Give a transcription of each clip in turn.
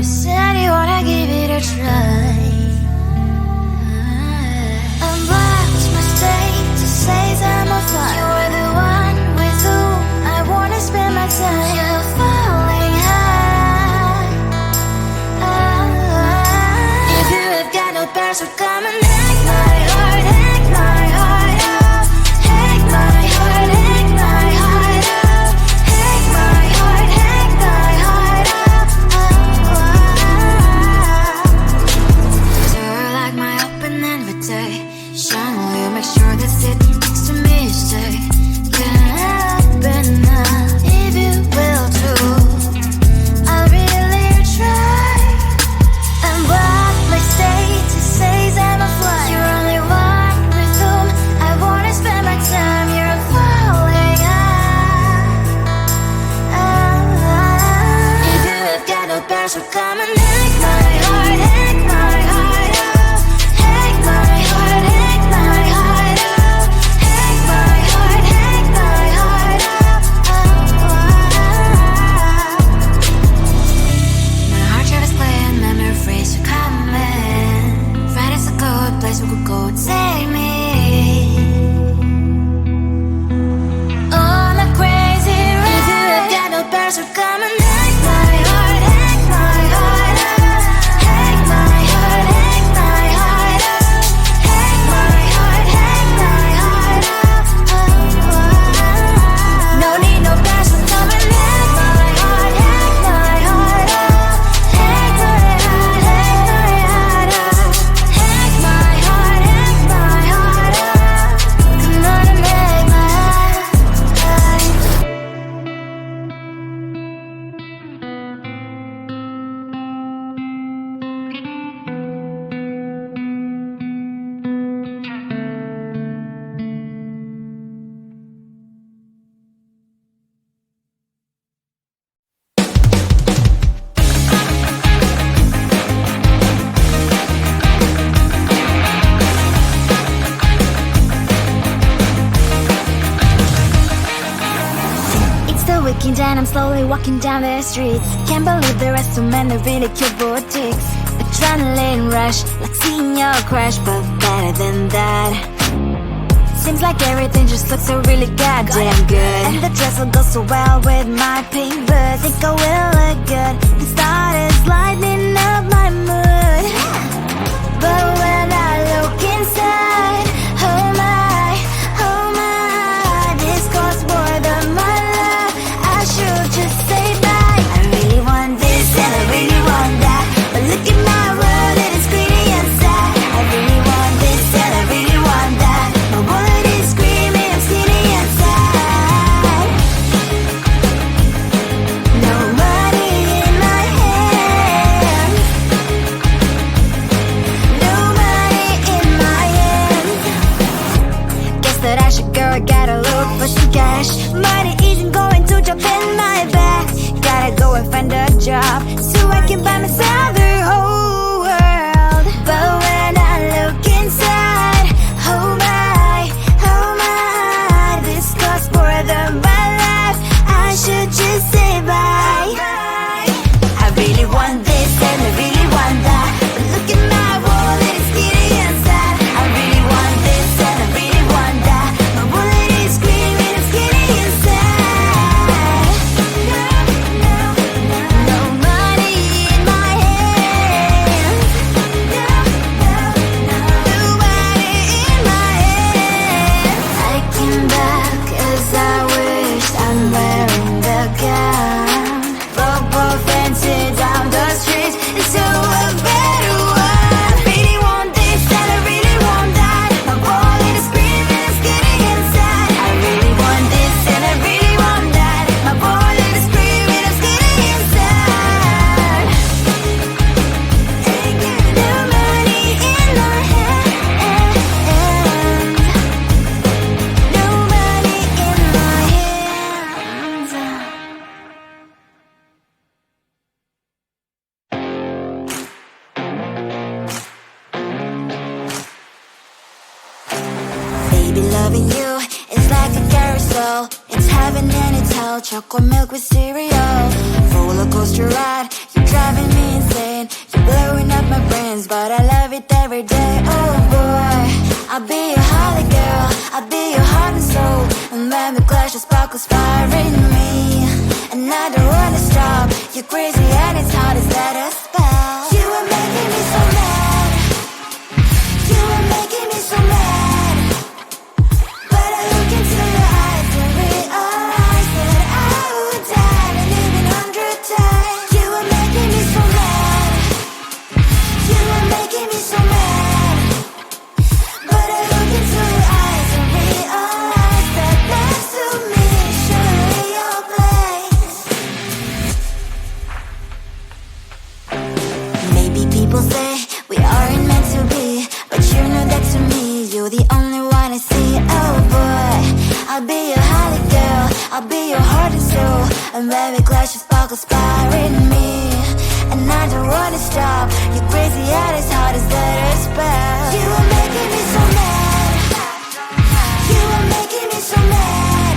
said you wanna give it a try. Unblocked my state to say I'm a fly. You're the one with whom I wanna spend my time. You're falling high. If you have got no parents, so come and hack my heart, hack my heart up, hack my heart, hack my heart up, hack my heart, hack my heart up. You're like my open invitation. Will you make sure that sitting next to me you stay? Can happen now if you will too. I'll really try. And what my state to say I'm a fly. You're only one with whom I wanna spend my time. You're falling high. If you have got no parents, so come and hack my heart, hack my heart up, hack my heart, hack my heart up, hack my heart, hack my heart up. My heart tried to play and memory freeze, so come in. Friday's a good place we could go, take me. On a crazy ride. If you have got no parents, so come and hack my heart, hack my heart up, hack my heart, hack my heart up, hack my heart, hack my heart up. No need no parents, so come and hack my heart, hack my heart up, hack my heart, hack my heart up, hack my heart, hack my heart up. Come on and make my heart. It's the weekend and I'm slowly walking down the streets. Can't believe there are so many really cute boutiques. Adrenaline rush, like seeing your crush, but better than that. Seems like everything just looks so really goddamn good. And the dress will go so well with my pink boots. Think I will look good. The start is lighting up my mood. But when I look inside, oh my, this costs more than my love. I should just say bye. I really want this and I really want that, but look at my world, it is pretty and sad. I really want this and I really want that. My wallet is screaming, I'm skinny and sad. No money in my hands, no money in my hands. Guess that I should go, I gotta look for some cash. Money isn't going to jump in my bag. Gotta go and find a job so I can buy myself the whole world. But when I look inside, oh my, this costs more than my life. I should just say bye. I really want this and I really want that, but look at my wallet, it's skinny and sad. I really want this and I really want that. My wallet is screaming, I'm skinny and sad. No money in my hands, no money in my hands. I came back as I wished, I'm wearing the gown. Both fancy down the street into a better one. Really want this and I really want that. My wallet is screaming, I'm skinny inside. I really want this and I really want that. My wallet is screaming, I'm skinny inside. No money in my hand, no money in my hands. Baby, loving you is like a carousel. It's heaven and it's hell. Chocolate milk with cereal. Roller coaster ride, you're driving me insane. feelings, but I love it every day. Oh boy, I'll be your holly girl, I'll be your heart and soul. And when we clash, the sparkles fire in me, and I don't wanna stop. You're crazy and it's hard as let us spell. You are making me so mad, you are making me so mad. But I look into your eyes and realize that I would die and live 100 times. You are making me so mad, you are making me so mad. But I look into your eyes and realize that next to me is surely your place. Maybe people say we aren't meant to be, but you know that to me you're the only one I see. Oh boy, I'll be your holly girl, I'll be your heart and soul. And when we clash, the sparkles fire in me, and I don't wanna stop. You're crazy and as hard as let us spell. You are making me so mad, you are making me so mad.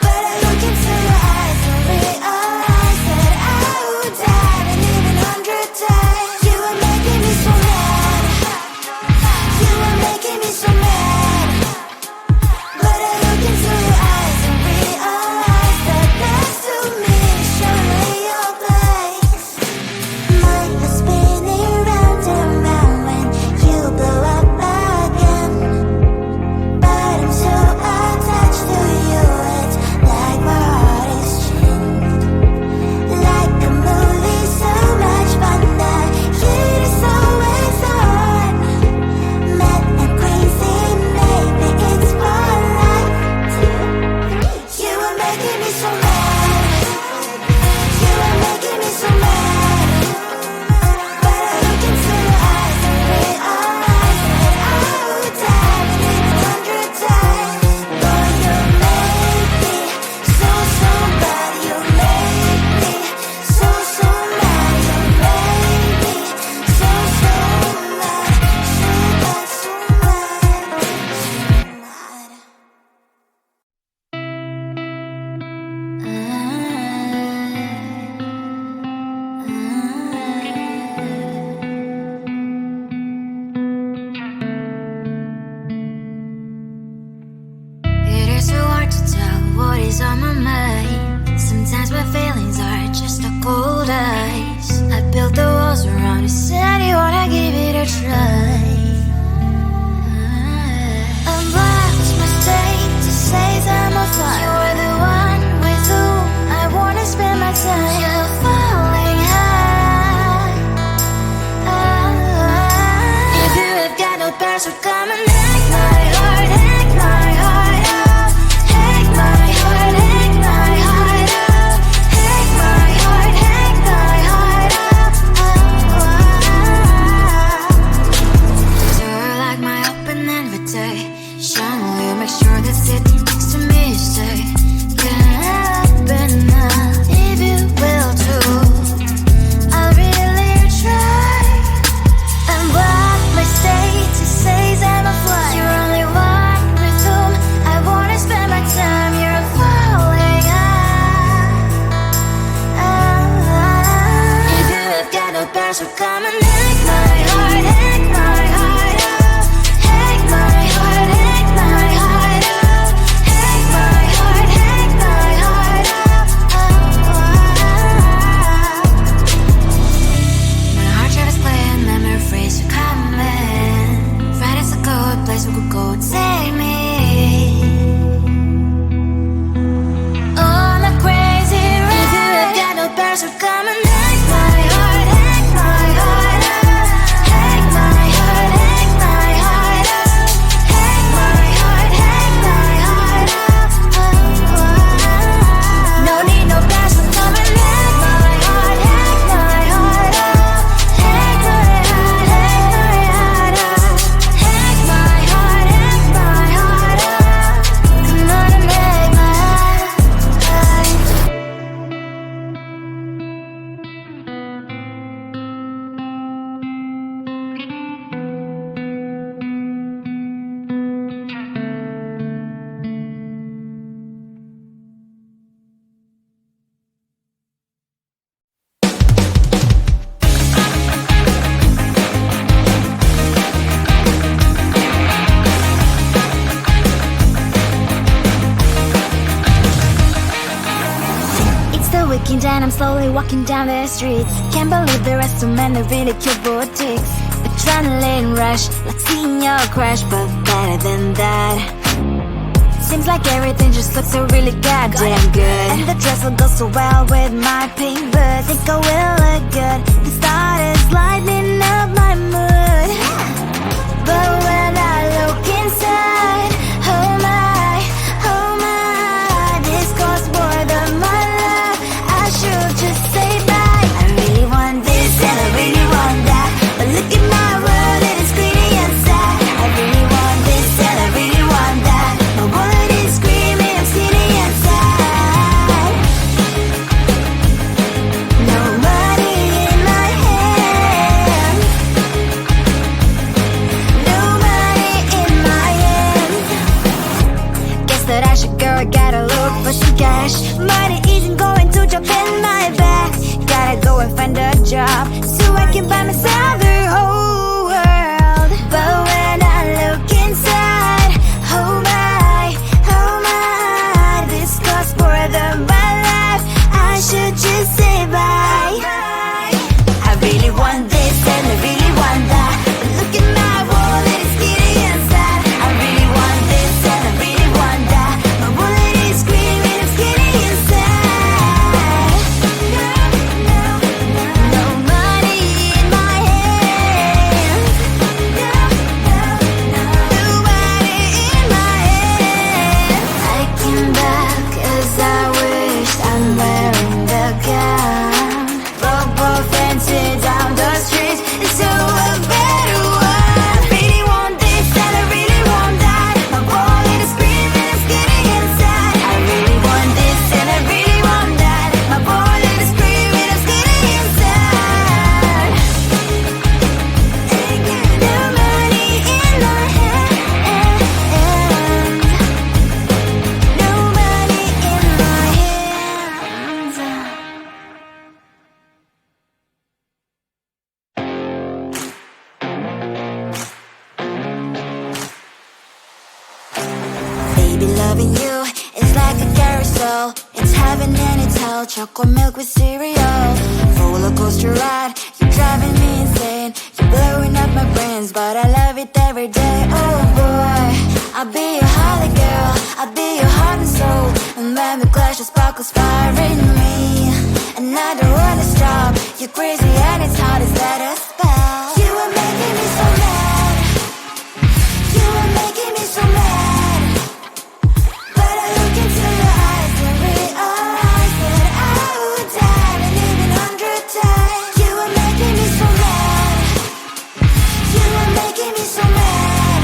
But I look into your eyes and realize that I would die and live 100 times. You are making me so mad, you are making me so mad. But I look into your eyes and realize that next to me is surely your place. Mind was spinning round and round when you blow up again. But I'm so attached to you, it's like my heart is chained. Like a movie, so much fun, the heat is always on. Mad and crazy, maybe it's for life. 2, 3. You are making me so mad, you are making me so mad. But I look into your eyes and realize that I would die and live 100 times. Boy, you make me so, so bad. You make me so, so mad. You make me so, so mad. So bad, so mad, so mad. It is so hard to tell what is on my mind. Sometimes my feelings are just a cold ice. I built the walls around you, said you wanna give it a try. And what's my state to say I'm a fly? You're the one with whom I wanna spend my time. You're falling high. If you have got no past, so come and hack my heart, hack my heart out. Hack my heart, hack my heart out. Hack my heart, hack my heart out. You're like my open invitation. Will you make sure that sitting next to me you stay? Can happen now, if you will too. I'll really try. And what my state to say I'm a fly. You're only one with whom I wanna spend my time. You're falling high. If you have got no past, so come and hack my heart, hack my heart out. Hack my heart, hack my heart out. Hack my heart, hack my heart out. My heart travels playing memory freeze, you're coming. Right, it's a good place we could go, take me. On a crazy ride. If you have got no past, so come and hack my heart, hack my heart. then I'm slowly walking down the streets. Can't believe there are so many really cute boutiques. Adrenaline rush, like seeing your crush, but better than that. Seems like everything just looks so really goddamn good. And the dress will go so well with my pink boots. Think I will look good. The starters lighting up my mood. But when I look inside, oh my, this costs more than my love. I should just say bye. I really want this and I really want that, but look at my world, it is pretty inside. I really want this and I really want that. My wallet is screaming, I'm sitting inside. No money in my hand. No money in my hand. Guess that I should go, I gotta look for some cash. Money isn't going to jump in my bag. Gotta go and find a job so I can buy myself the whole world. But when I look inside, oh my, this costs more than my life. I should just say bye. I really want this and I really want that, but look at my wallet, it's getting inside. I really want this and I really want that. My wallet is screaming, it's getting inside. No money in my hand. No money in my hand. I came back as I wished. I'm wearing the gown. Both fancy down the street to a better one. Really want this and I really want that. My wallet is screaming, it's getting inside. I really want this and I really want that. My wallet is screaming, it's getting inside. No money in my hand. No money in my hands. Baby, loving you is like a carousel. It's heaven and it's hell. Chocolate milk with cereal. Roller coaster ride, you're driving me insane. You're blowing up my brains, but I love it every day. Oh boy, I'll be your holly girl, I'll be your heart and soul. And when we clash, the sparkles fire in me. And I don't wanna stop. You're crazy and it's hard as let a spell. You are making me so mad. You are making me so mad. But I look into your eyes and realize that I would die and even 100 times. You are making me so mad. You are making me so mad.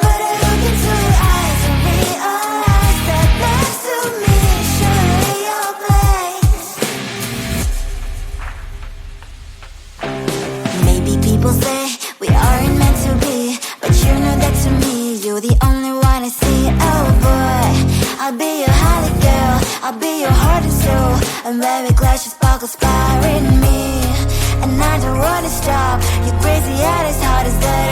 But I look into your eyes and realize that next to me is surely your place. Maybe people say we aren't meant to be, but you know that to me, you're the only one I see. Oh boy, I'll be your holly girl, I'll be your heart and soul. And when we clash, the sparkles fire in me. And I don't wanna stop. You're crazy and as hard as that.